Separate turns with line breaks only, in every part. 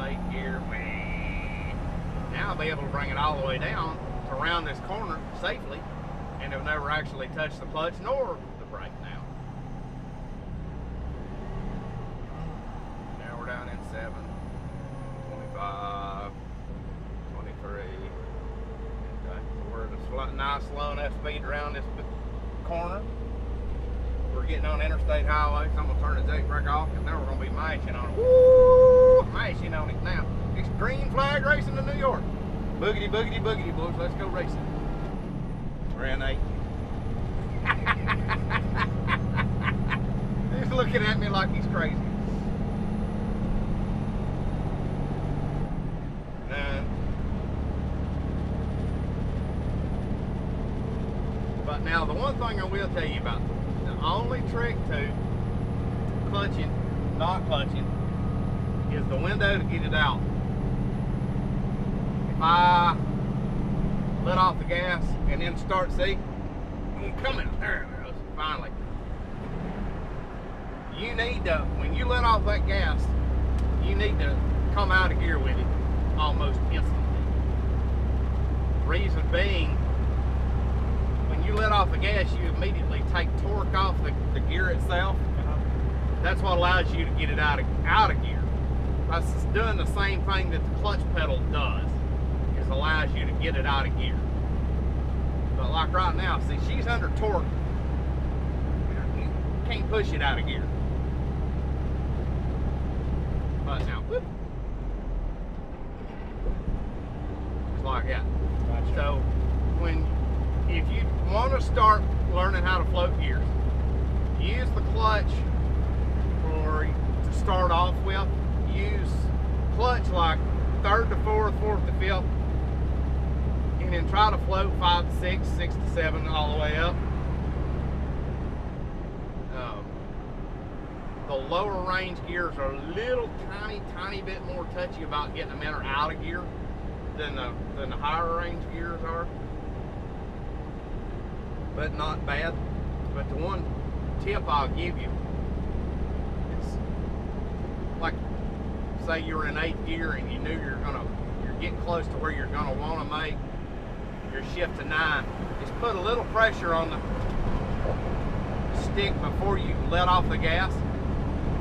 8th gear. Now I'll be able to bring it all the way down to round this corner safely, and it'll never actually touch the clutch nor the brake now. Now we're down in 7, 25, 23. Okay, so we're at a nice slow enough speed around this corner. We're getting on interstate highway, so I'm gonna turn the jake brake off, because now we're gonna be mashing on it. Woo! Mashing on it now. It's green flag racing to New York. Boogity, boogity, boogity, boys. Let's go racing. We're in 8. He's looking at me like he's crazy. 9. But now the one thing I will tell you about the only trick to clutching, not clutching, is the window to get it out. If I let off the gas and then start, see, come out, there it goes, finally. You need to, when you let off that gas, you need to come out of gear with it almost instantly. Reason being, when you let off the gas, you immediately take torque off the gear itself. That's what allows you to get it out of gear. That's doing the same thing that the clutch pedal does, is allows you to get it out of gear. But like right now, see, she's under torque. You can't push it out of gear. But now, whoop. Just like that. Gotcha. So, if you want to start learning how to float gears, use the clutch to start off with. Use clutch like 3rd to 4th, 4th to 5th, and then try to float 5 to 6, 6 to 7, all the way up. The lower range gears are a little tiny bit more touchy about getting them in or out of gear than the higher range gears are, but not bad. But the one tip I'll give you is, like, say you're in 8th gear and you knew you're getting close to where you're gonna want to make your shift to 9. Just put a little pressure on the stick before you let off the gas.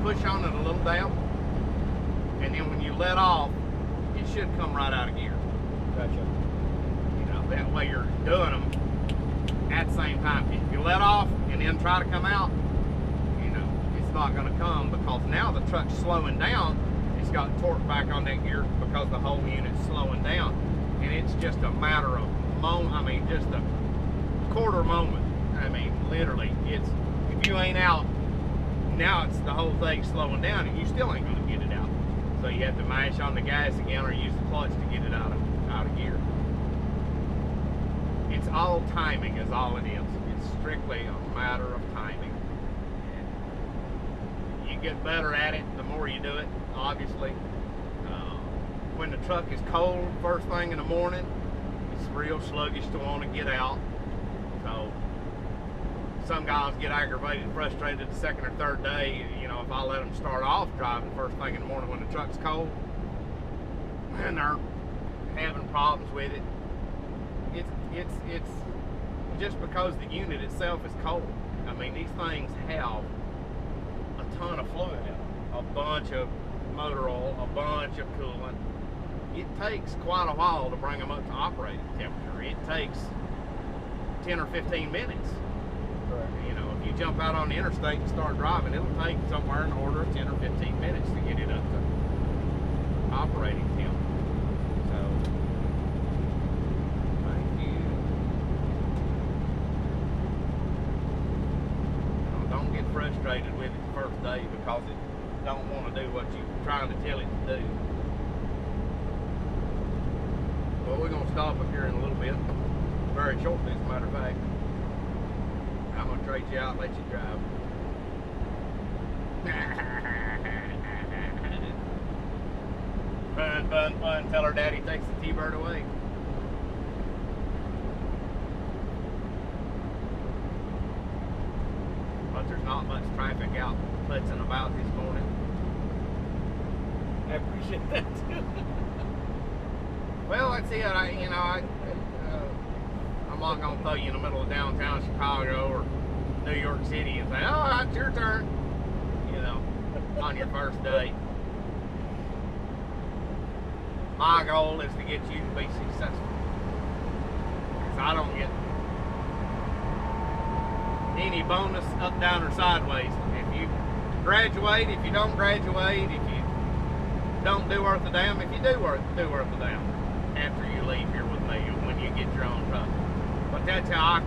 Push on it a little down, and then when you let off, it should come right out of gear.
Gotcha.
You know, that way you're doing them at the same time. If you let off and then try to come out, you know, it's not going to come, because now the truck's slowing down. It's got torque back on that gear because the whole unit's slowing down, and it's just a matter of moment. I mean, just a quarter moment. I mean, literally, it's, if you ain't out, now it's the whole thing slowing down, and you still ain't going to get it out. So you have to mash on the gas again or use the clutch to get it out of gear. It's all timing is all it is. It's strictly a matter of timing. And you get better at it the more you do it, obviously. When the truck is cold first thing in the morning, it's real sluggish to want to get out. So some guys get aggravated and frustrated the 2nd or 3rd day, you know, if I let them start off driving first thing in the morning when the truck's cold, and they're having problems with it. It's just because the unit itself is cold. I mean, these things have a ton of fluid in them, a bunch of motor oil, a bunch of coolant. It takes quite a while to bring them up to operating temperature. It takes 10 or 15 minutes. You know, if you jump out on the interstate and start driving, it'll take somewhere in the order of 10 or 15 minutes to get it up to operating temp. So, thank you. Don't get frustrated with it the first day because it don't want to do what you're trying to tell it to do. Well, we're going to stop up here in a little bit, very shortly, as a matter of fact. I'm going to trade you out and let you drive. Fun, fun, fun. Tell her daddy takes the T-Bird away. But there's not much traffic out putzing about this morning.
appreciate that too.
Well, that's it. I'm not gonna throw you in the middle of downtown Chicago or New York City and say, "Oh, it's your turn," on your first day. My goal is to get you to be successful. Because I don't get any bonus up, down, or sideways. If you graduate, if you don't graduate, if you don't do worth a damn, if you do worth a damn after you leave here with me when you get your own truck. But that's how I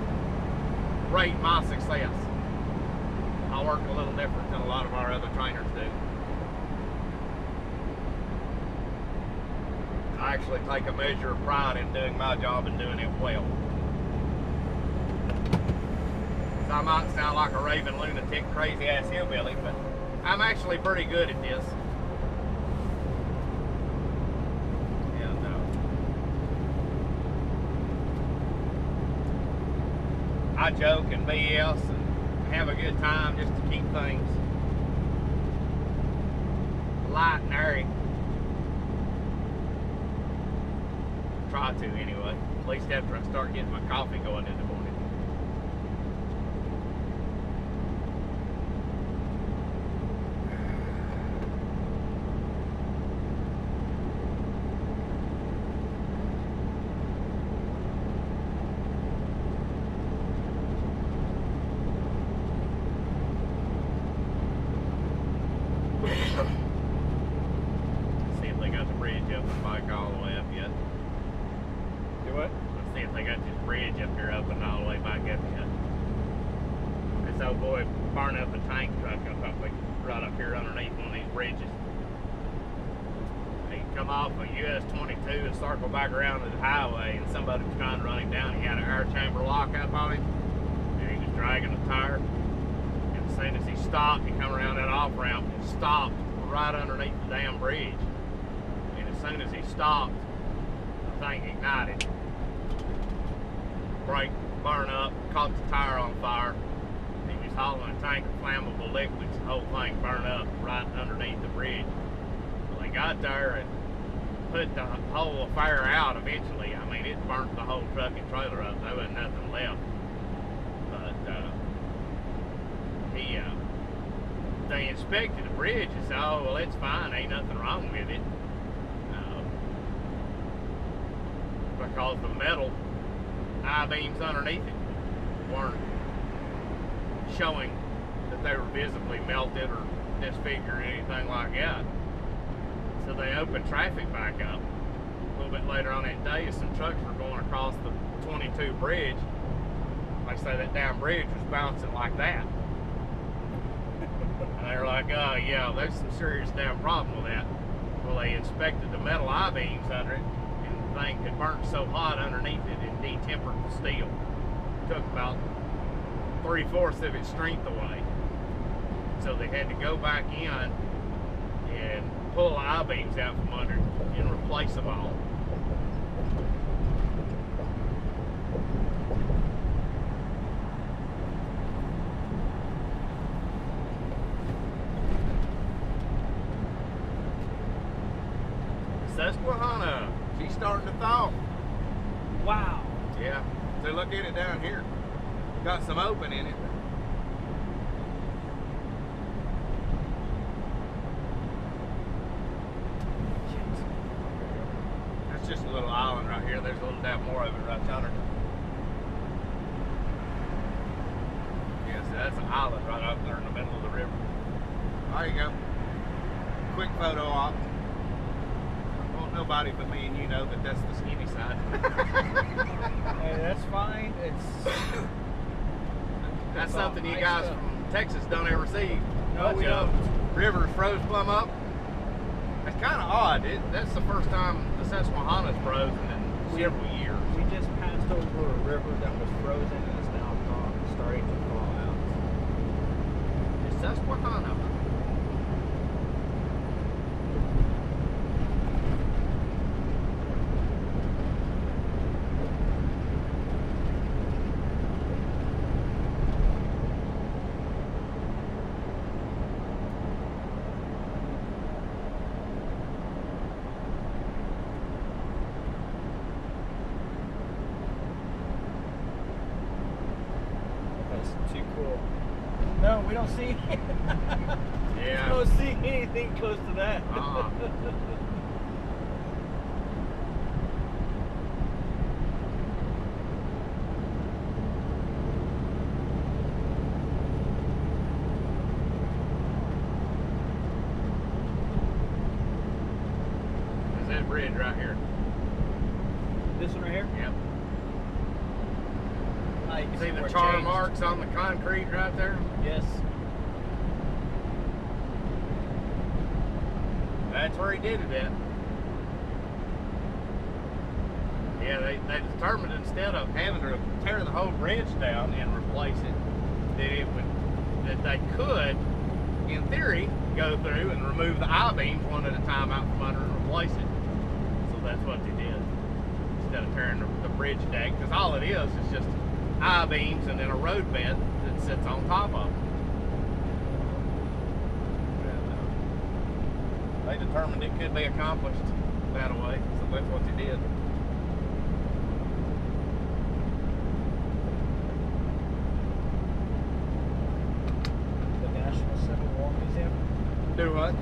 rate my success. I work a little different than a lot of our other trainers do. I actually take a measure of pride in doing my job and doing it well. So I might sound like a raving lunatic, crazy ass hillbilly, but I'm actually pretty good at this. And I joke and BS and have a good time just to keep things light and airy. Try to anyway, at least after I start getting my coffee going in the morning. See if they got the bridge up and bike all the way up yet.
Do what?
Let's see if they got this bridge up here open all the way back up yet. This old boy burning up a tank truck right up here underneath one of these bridges. He come off of US 22 and circle back around to the highway, and somebody was trying to run him down. He had an air chamber lock up on him, and he was dragging a tire. And as soon as he stopped, he come around that off ramp and stopped right underneath the damn bridge. And as soon as he stopped, the thing ignited. Brake burn up, caught the tire on fire. He was hauling a tank of flammable liquids. The whole thing burned up right underneath the bridge. Well, they got there and put the whole affair out eventually. I mean, it burnt the whole truck and trailer up. There wasn't nothing left. But they inspected the bridge and said, "Oh, well, it's fine. Ain't nothing wrong with it." Because the metal I-beams underneath it weren't showing that they were visibly melted or disfigured or anything like that. So they opened traffic back up. A little bit later on that day, some trucks were going across the 22 bridge. Like I say, that damn bridge was bouncing like that. And they were like, "Oh yeah, there's some serious damn problem with that." Well, they inspected the metal I-beams under it, and the thing had burnt so hot underneath it, it detempered the steel. It took about 3/4 of its strength away. So they had to go back in and pull the I-beams out from under it and replace them all. Susquehanna, she's starting to thaw.
Wow.
Yeah, so look at it down here. Got some open in it. That's just a little island right here. There's a little damn more of it right yonder. Yeah, so that's an island right up there in the middle of the river. There you go. Quick photo op. Won't nobody but me and you know that that's the skinny side.
Hey, that's fine.
That's something you guys from Texas don't ever see.
No, we
Much of.
don't.
Rivers froze plumb up. It's kind of odd. That's the first time the Susquehanna's frozen in several years.
We just passed over a river that was frozen and is now starting to thaw out.
It's Susquehanna.
We don't see.
Yeah.
We don't see anything close to that.
There's that bridge right here.
This one right here.
Yep.
You can
See
where
the
it
char
changed.
marks on the concrete right there?
Yes.
That's where he did it at. Yeah, they determined instead of having to tear the whole bridge down and replace it, that they could, in theory, go through and remove the I-beams one at a time out from under and replace it. So that's what they did. Instead of tearing the bridge deck, because all it is just I-beams and then a road bed that sits on top of them. They determined it could be accomplished that way, so that's what they did.
The National Civil War Museum.
Do what?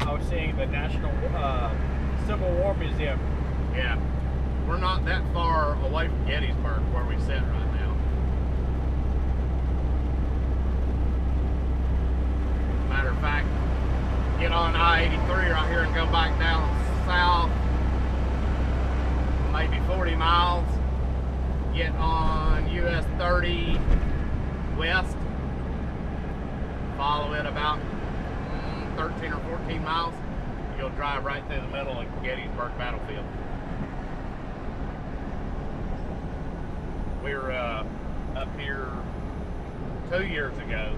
I was saying the National Civil War Museum.
Yeah. We're not that far away from Gettysburg where we sit right now. Matter of fact, get on I-83 right here and go back down south, maybe 40 miles. Get on US 30 west. Follow it about 13 or 14 miles. You'll drive right through the middle of Gettysburg battlefield. We were up here 2 years ago